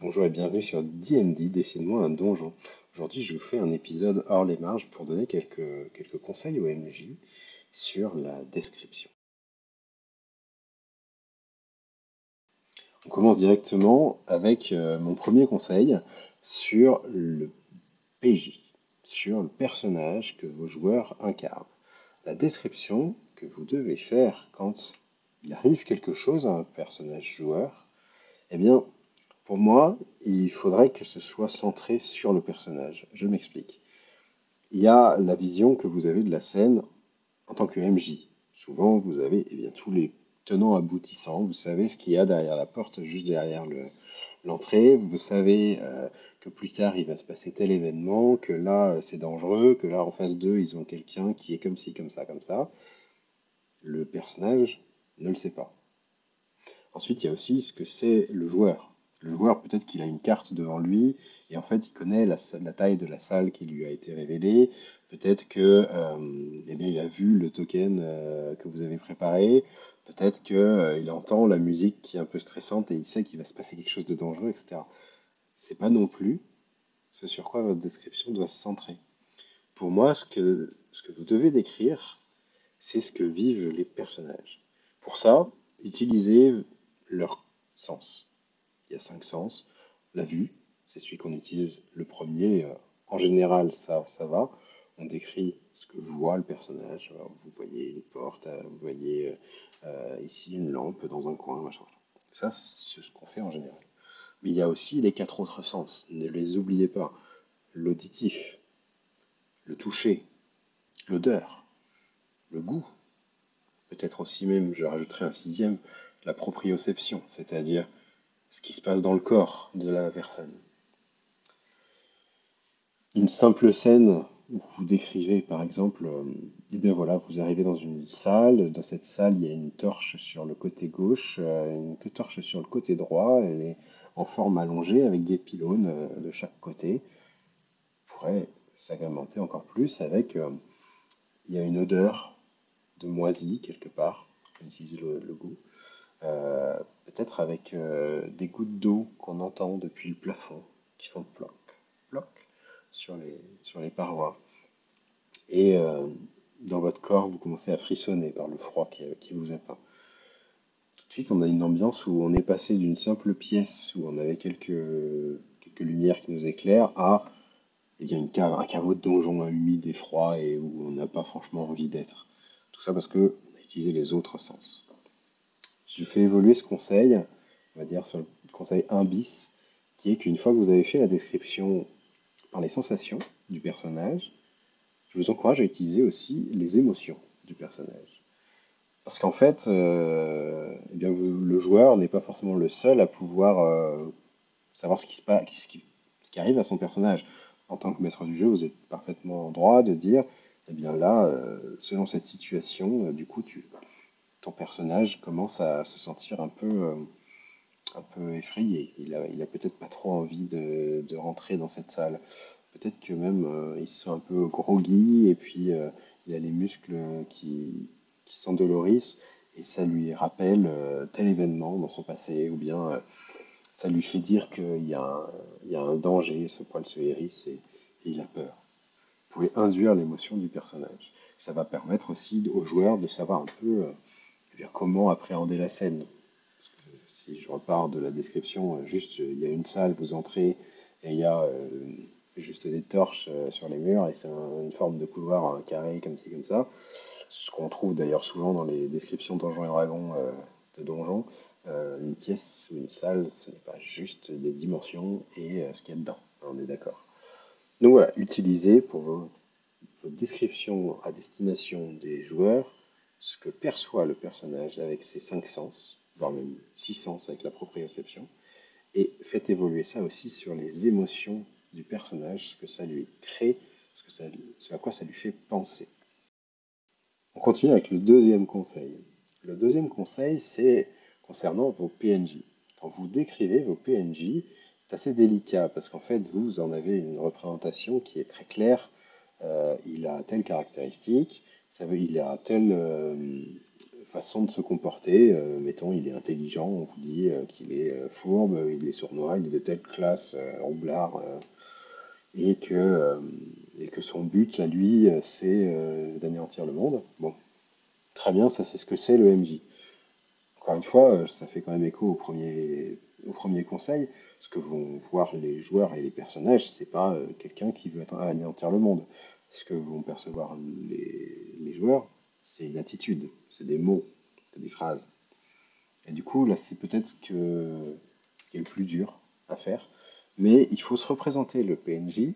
Bonjour et bienvenue sur D&D, Dessine-moi un donjon. Aujourd'hui, je vous fais un épisode hors les marges pour donner quelques conseils au MJ sur la description. On commence directement avec mon premier conseil sur le PJ, sur le personnage que vos joueurs incarnent. La description que vous devez faire quand il arrive quelque chose à un personnage joueur, eh bien, pour moi, il faudrait que ce soit centré sur le personnage. Je m'explique. Il y a la vision que vous avez de la scène en tant que MJ. Souvent, vous avez tous les tenants aboutissants. Vous savez ce qu'il y a derrière la porte, juste derrière l'entrée. Vous savez que plus tard, il va se passer tel événement, que là, c'est dangereux, que là, en face d'eux, ils ont quelqu'un qui est comme ci, comme ça, comme ça. Le personnage ne le sait pas. Ensuite, il y a aussi ce que c'est le joueur. Le joueur, peut-être qu'il a une carte devant lui et en fait, il connaît la taille de la salle qui lui a été révélée. Peut-être que, il a vu le token que vous avez préparé. Peut-être que, il entend la musique qui est un peu stressante et il sait qu'il va se passer quelque chose de dangereux, etc. C'est pas non plus ce sur quoi votre description doit se centrer. Pour moi, ce que vous devez décrire, c'est ce que vivent les personnages. Pour ça, utilisez leur sens. Il y a cinq sens. La vue, c'est celui qu'on utilise le premier. En général, ça va. On décrit ce que voit le personnage. Alors, vous voyez une porte, vous voyez ici une lampe dans un coin, machin. Ça, c'est ce qu'on fait en général. Mais il y a aussi les quatre autres sens. Ne les oubliez pas. L'auditif, le toucher, l'odeur, le goût. Peut-être aussi même, je rajouterai un sixième, la proprioception, c'est-à-dire ce qui se passe dans le corps de la personne. Une simple scène où vous décrivez, par exemple, eh bien voilà, vous arrivez dans une salle, dans cette salle, il y a une torche sur le côté gauche, une torche sur le côté droit, elle est en forme allongée avec des pylônes de chaque côté. On pourrait s'agrémenter encore plus avec, il y a une odeur de moisi quelque part, on utilise le goût. Peut-être avec des gouttes d'eau qu'on entend depuis le plafond, qui font ploc, ploc sur les parois. Et dans votre corps, vous commencez à frissonner par le froid qui vous atteint. Tout de suite, on a une ambiance où on est passé d'une simple pièce où on avait quelques lumières qui nous éclairent à un caveau de donjon humide et froid et où on n'a pas franchement envie d'être. Tout ça parce que on a utilisé les autres sens. Je fais évoluer ce conseil, on va dire sur le conseil 1 bis, qui est qu'une fois que vous avez fait la description par les sensations du personnage, je vous encourage à utiliser aussi les émotions du personnage. Parce qu'en fait, le joueur n'est pas forcément le seul à pouvoir savoir ce qui arrive à son personnage. En tant que maître du jeu, vous êtes parfaitement en droit de dire, eh bien là, selon cette situation, ton personnage commence à se sentir un peu effrayé. Il a peut-être pas trop envie de rentrer dans cette salle. Peut-être que même il se sent un peu groggy et puis il a les muscles qui s'endolorissent et ça lui rappelle tel événement dans son passé ou bien ça lui fait dire qu'il y a un danger, ce poil se hérisse et il a peur. Vous pouvez induire l'émotion du personnage. Ça va permettre aussi aux joueurs de savoir un peu comment appréhender la scène. Si je repars de la description, juste il y a une salle, vous entrez et il y a juste des torches sur les murs et c'est une forme de couloir, un carré comme ci, comme ça. Ce qu'on trouve d'ailleurs souvent dans les descriptions Donjons et Dragons de donjons. Une pièce ou une salle, ce n'est pas juste des dimensions et ce qu'il y a dedans. On est d'accord. Donc voilà, utilisez pour votre description à destination des joueurs ce que perçoit le personnage avec ses cinq sens, voire même six sens avec la proprioception, et faites évoluer ça aussi sur les émotions du personnage, ce que ça lui crée, ce à quoi ça lui fait penser. On continue avec le deuxième conseil. Le deuxième conseil, c'est concernant vos PNJ. Quand vous décrivez vos PNJ, c'est assez délicat parce qu'en fait, vous en avez une représentation qui est très claire. Il a telle caractéristique, il a telle façon de se comporter. Mettons, il est intelligent, on vous dit qu'il est fourbe, il est sournois, il est de telle classe, roublard, et et que son but à lui, c'est d'anéantir le monde. Bon, très bien, ça c'est ce que c'est le MJ. Encore une fois, ça fait quand même écho au premier conseil. Ce que vont voir les joueurs et les personnages, c'est pas quelqu'un qui veut anéantir le monde. Ce que vont percevoir les joueurs, c'est une attitude, c'est des mots, c'est des phrases. Et du coup, là, c'est peut-être ce qui est le plus dur à faire. Mais il faut se représenter le PNJ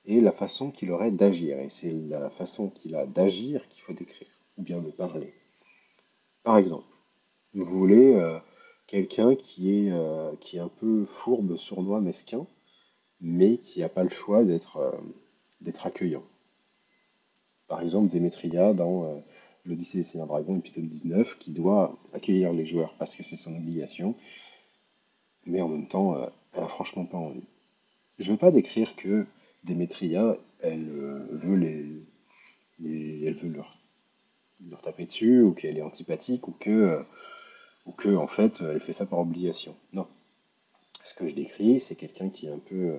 et la façon qu'il aurait d'agir. Et c'est la façon qu'il a d'agir qu'il faut décrire, ou bien de parler. Par exemple, vous voulez quelqu'un qui est un peu fourbe, sournois, mesquin, mais qui n'a pas le choix d'être accueillant. Par exemple, Démétria dans l'Odyssée des Seigneurs Dragons, épisode 19, qui doit accueillir les joueurs parce que c'est son obligation, mais en même temps, elle a franchement pas envie. Je veux pas décrire que Démétria, elle veut elle veut leur taper dessus, ou qu'elle est antipathique, ou que en fait, elle fait ça par obligation. Non. Ce que je décris, c'est quelqu'un qui est un peu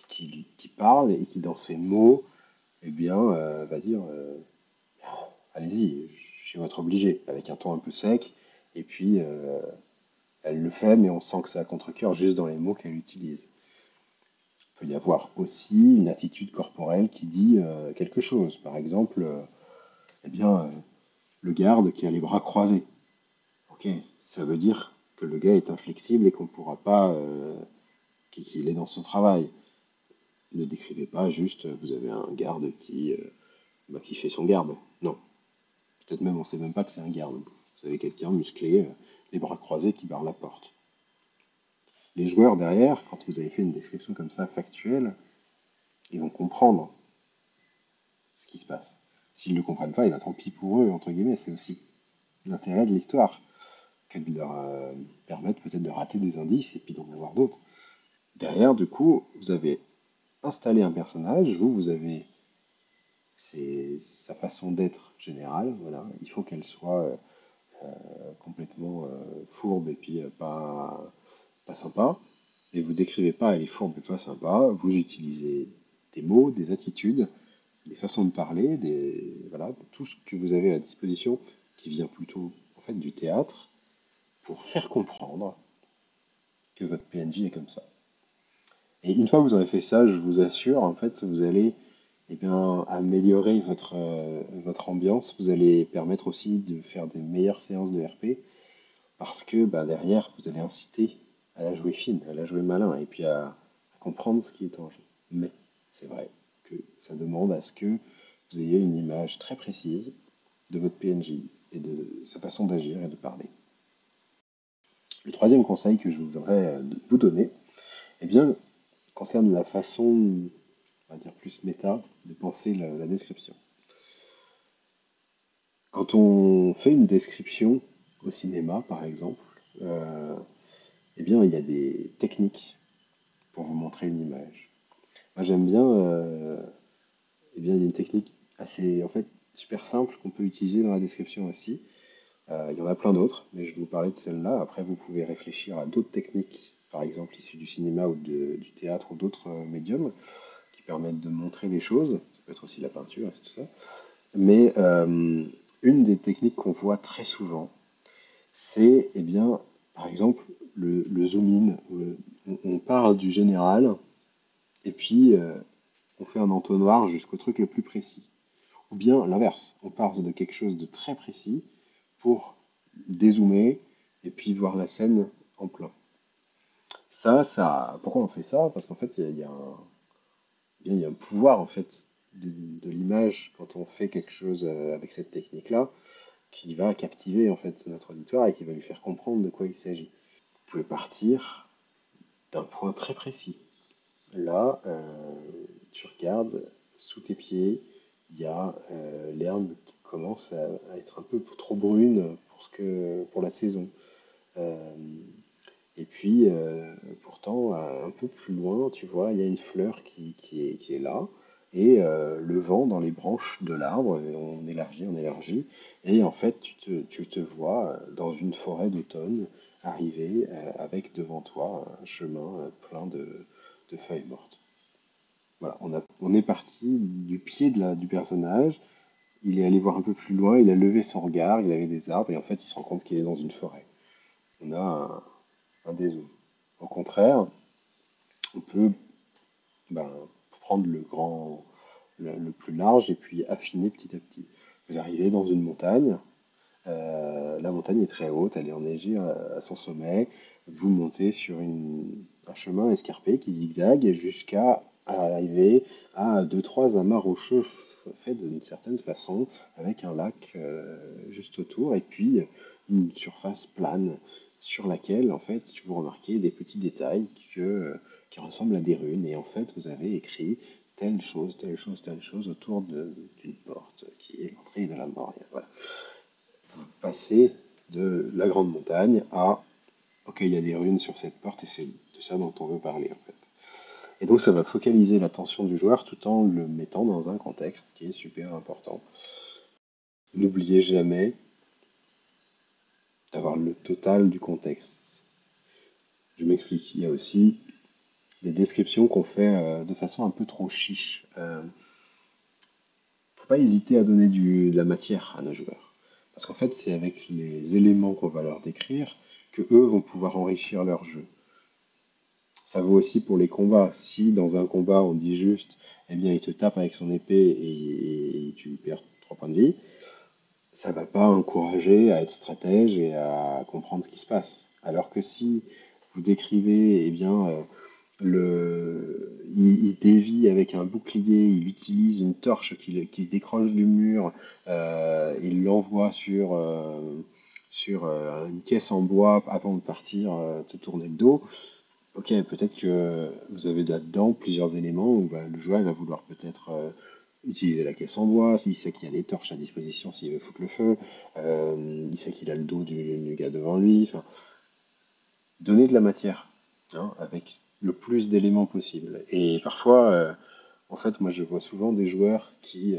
qui parle et qui dans ses mots, eh bien, va dire allez-y, je suis votre obligé, avec un ton un peu sec, et puis elle le fait, mais on sent que c'est à contre-cœur juste dans les mots qu'elle utilise. Il peut y avoir aussi une attitude corporelle qui dit quelque chose. Par exemple, eh bien, le garde qui a les bras croisés. Ok, ça veut dire que le gars est inflexible et qu'on ne pourra pas, qu'il est dans son travail. Ne décrivez pas juste, vous avez un garde qui fait son garde. Non, peut-être même on ne sait même pas que c'est un garde. Vous avez quelqu'un musclé, les bras croisés qui barre la porte. Les joueurs derrière, quand vous avez fait une description comme ça factuelle, ils vont comprendre ce qui se passe. S'ils ne le comprennent pas, il va tant pis pour eux, entre guillemets, c'est aussi l'intérêt de l'histoire, que de leur permettre peut-être de rater des indices et puis d'en avoir d'autres. Derrière, du coup, vous avez installé un personnage, vous avez sa façon d'être générale, voilà. Il faut qu'elle soit complètement fourbe et puis pas sympa. Et vous décrivez pas elle est fourbe et pas sympa, vous utilisez des mots, des attitudes, des façons de parler, voilà, tout ce que vous avez à disposition qui vient plutôt en fait du théâtre pour faire comprendre que votre PNJ est comme ça. Et une fois que vous aurez fait ça, je vous assure, en fait, vous allez eh bien, améliorer votre ambiance. Vous allez permettre aussi de faire des meilleures séances de RP parce que bah, derrière, vous allez inciter à la jouer fine, à la jouer malin et puis à comprendre ce qui est en jeu. Mais c'est vrai que ça demande à ce que vous ayez une image très précise de votre PNJ et de sa façon d'agir et de parler. Le troisième conseil que je voudrais vous donner, eh bien, concerne la façon, on va dire plus méta, de penser la description. Quand on fait une description au cinéma, par exemple, euh, eh bien, il y a des techniques pour vous montrer une image. Moi, j'aime bien, eh bien, il y a une technique assez, en fait, super simple qu'on peut utiliser dans la description aussi. Il y en a plein d'autres, mais je vais vous parler de celle-là. Après, vous pouvez réfléchir à d'autres techniques, par exemple issues du cinéma ou du théâtre ou d'autres médiums, qui permettent de montrer des choses. Ça peut être aussi la peinture, et tout ça. Mais une des techniques qu'on voit très souvent, c'est, eh bien, par exemple, le zoom-in. On part du général et puis on fait un entonnoir jusqu'au truc le plus précis. Ou bien l'inverse, on part de quelque chose de très précis pour dézoomer et puis voir la scène en plein. Pourquoi on fait ça? Parce qu'en fait, il y a un pouvoir en fait de l'image quand on fait quelque chose avec cette technique-là qui va captiver en fait notre auditoire et qui va lui faire comprendre de quoi il s'agit. Vous pouvez partir d'un point très précis. Là, tu regardes sous tes pieds, il y a l'herbe qui commence à être un peu trop brune pour la saison. Euh, et puis, pourtant, un peu plus loin, tu vois, il y a une fleur qui est là. et le vent dans les branches de l'arbre, et on élargit, et en fait tu te vois dans une forêt d'automne arriver avec devant toi un chemin plein de feuilles mortes. Voilà, on est parti du pied du personnage, il est allé voir un peu plus loin, il a levé son regard, il avait des arbres, et en fait il se rend compte qu'il est dans une forêt. On a un dézoom. Au contraire, on peut ben, prendre le plus large et puis affiner petit à petit. Vous arrivez dans une montagne, la montagne est très haute, elle est enneigée à son sommet. Vous montez sur un chemin escarpé qui zigzague jusqu'à arriver à deux, trois amas rocheux faits d'une certaine façon, avec un lac juste autour, et puis une surface plane sur laquelle, en fait, vous remarquez des petits détails qui ressemblent à des runes, et en fait, vous avez écrit telle chose, telle chose, telle chose autour d'une porte qui est l'entrée de la mort. Voilà, passer de la grande montagne à ok, il y a des runes sur cette porte et c'est de ça dont on veut parler en fait. Et donc ça va focaliser l'attention du joueur tout en le mettant dans un contexte qui est super important. N'oubliez jamais d'avoir le total du contexte. Je m'explique, il y a aussi des descriptions qu'on fait de façon un peu trop chiche. Faut pas hésiter à donner de la matière à nos joueurs. Parce qu'en fait, c'est avec les éléments qu'on va leur décrire que eux vont pouvoir enrichir leur jeu. Ça vaut aussi pour les combats. Si dans un combat on dit juste, eh bien il te tape avec son épée et tu perds 3 points de vie, ça va pas encourager à être stratège et à comprendre ce qui se passe. Alors que si vous décrivez, eh bien il dévie avec un bouclier, il utilise une torche qui décroche du mur, il l'envoie sur une caisse en bois avant de partir te tourner le dos. Ok, peut-être que vous avez là-dedans plusieurs éléments où bah, le joueur va vouloir peut-être utiliser la caisse en bois, il sait qu'il y a des torches à disposition s'il veut foutre le feu, il sait qu'il a le dos du gars devant lui, enfin, donner de la matière, hein, avec le plus d'éléments possible. Et parfois, en fait, moi je vois souvent des joueurs eh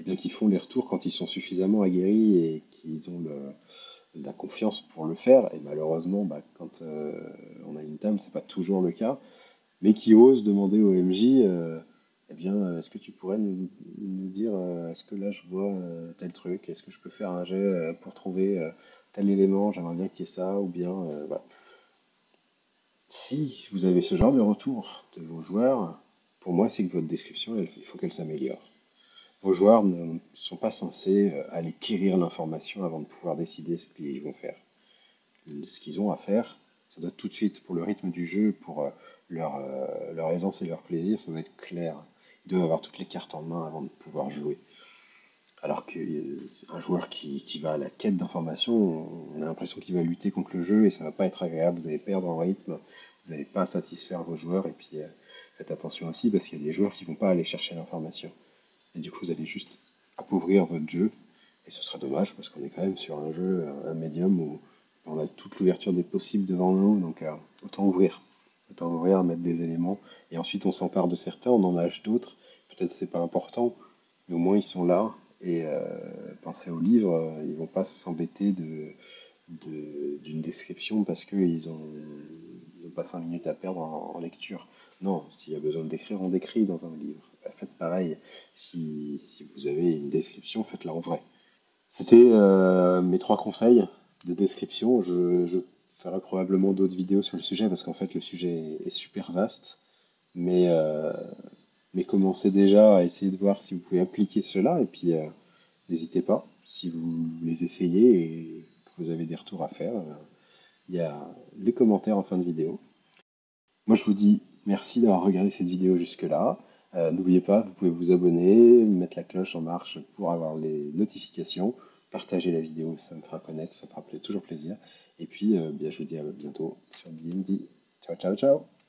bien, qui font les retours quand ils sont suffisamment aguerris et qu'ils ont la confiance pour le faire, et malheureusement, bah, quand on a une table, c'est pas toujours le cas, mais qui ose demander au MJ, eh bien, est-ce que tu pourrais nous dire, est-ce que là je vois tel truc, est-ce que je peux faire un jet pour trouver tel élément, j'aimerais bien qu'il y ait ça, ou bien, voilà. Si vous avez ce genre de retour de vos joueurs, pour moi, c'est que votre description, il faut qu'elle s'améliore. Vos joueurs ne sont pas censés aller quérir l'information avant de pouvoir décider ce qu'ils vont faire. Ce qu'ils ont à faire, ça doit être tout de suite, pour le rythme du jeu, pour leur aisance et leur plaisir, ça doit être clair. Ils doivent avoir toutes les cartes en main avant de pouvoir jouer. Alors qu'un joueur qui va à la quête d'informations, on a l'impression qu'il va lutter contre le jeu et ça va pas être agréable, vous allez perdre en rythme, vous n'allez pas satisfaire vos joueurs, et puis faites attention aussi parce qu'il y a des joueurs qui vont pas aller chercher l'information. Et du coup, vous allez juste appauvrir votre jeu. Et ce serait dommage parce qu'on est quand même sur un jeu, un médium où on a toute l'ouverture des possibles devant nous. Donc autant ouvrir. Autant ouvrir, mettre des éléments. Et ensuite, on s'empare de certains, on en lâche d'autres. Peut-être c'est pas important, mais au moins ils sont là. Et pensez au livre, ils vont pas s'embêter d'une description parce ils ont pas 5 minutes à perdre en lecture. Non, s'il y a besoin de décrire, on décrit dans un livre. Bah, faites pareil. Si vous avez une description, faites-la en vrai. C'était mes 3 conseils de description. Je ferai probablement d'autres vidéos sur le sujet parce qu'en fait le sujet est super vaste. Mais, euh, mais commencez déjà à essayer de voir si vous pouvez appliquer cela et puis n'hésitez pas si vous les essayez et que vous avez des retours à faire. Il y a les commentaires en fin de vidéo. Moi, je vous dis merci d'avoir regardé cette vidéo jusque-là. N'oubliez pas, vous pouvez vous abonner, mettre la cloche en marche pour avoir les notifications, partager la vidéo, ça me fera connaître, ça me fera toujours plaisir. Et puis, bien, je vous dis à bientôt sur BND. Ciao, ciao, ciao!